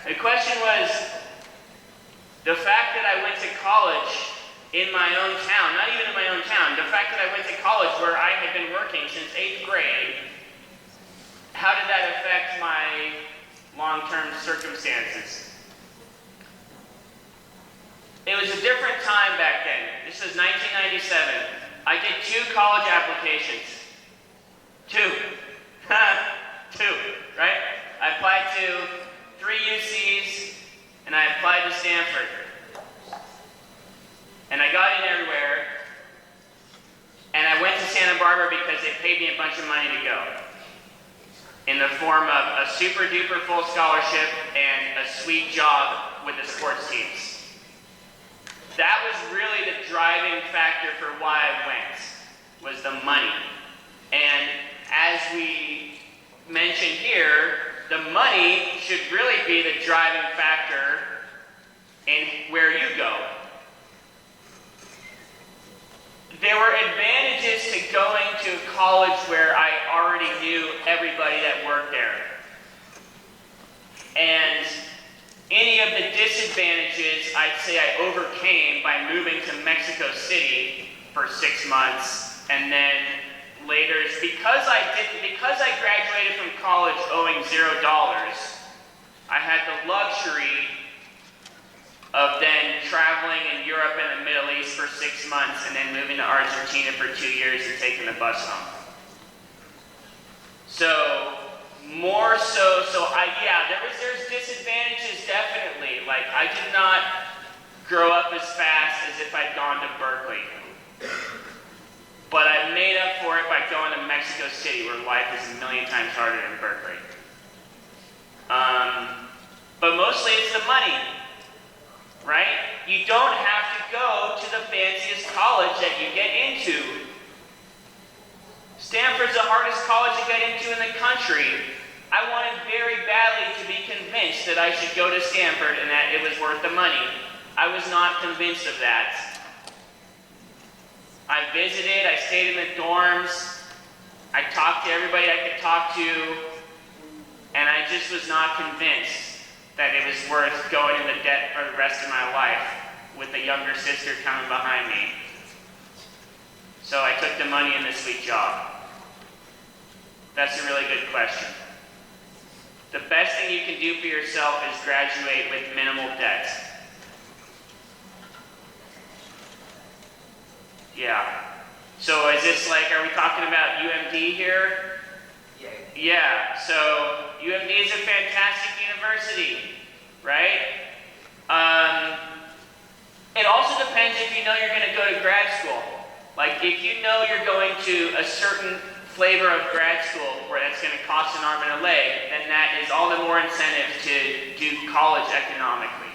The question was, the fact that I went to college in my own town, not even in my own town, the fact that I went to college where I had been working since 8th grade, how did that affect my long-term circumstances? It was a different time back then. This was 1997. I did 2 college applications. 2. 2, right? I applied to 3 UCs, and I applied to Stanford. And I got in everywhere, and I went to Santa Barbara because they paid me a bunch of money to go, in the form of a super duper full scholarship and a sweet job with the sports teams. That was really the driving factor for why I went, was the money. And as we mentioned here, the money should really be the driving factor in where you go. There were advantages to going to a college where I already knew everybody that worked there. And any of the disadvantages, I'd say I overcame by moving to Mexico City for 6 months, and then later, because I graduated from college owing $0, I had the luxury of then traveling in Europe and the Middle East for 6 months, and then moving to Argentina for 2 years and taking the bus home. So, more so, there's disadvantages definitely. Like, I did not grow up as fast as if I'd gone to Berkeley. But I made up for it by going to Mexico City, where life is a million times harder than Berkeley. But mostly it's the money, right? You don't have to go to the fanciest college that you get into. Stanford's the hardest college to get into in the country. I wanted very badly to be convinced that I should go to Stanford and that it was worth the money. I was not convinced of that. I visited, I stayed in the dorms, I talked to everybody I could talk to, and I just was not convinced that it was worth going into debt for the rest of my life with a younger sister coming behind me. So I took the money and the sweet job. That's a really good question. The best thing you can do for yourself is graduate with minimal debt. Yeah. So is this like, are we talking about UMD here? Yeah. So UMD is a fantastic university, right? It also depends if you know you're going to go to grad school. Like, if you know you're going to a certain flavor of grad school where that's going to cost an arm and a leg, then that is all the more incentive to do college economically.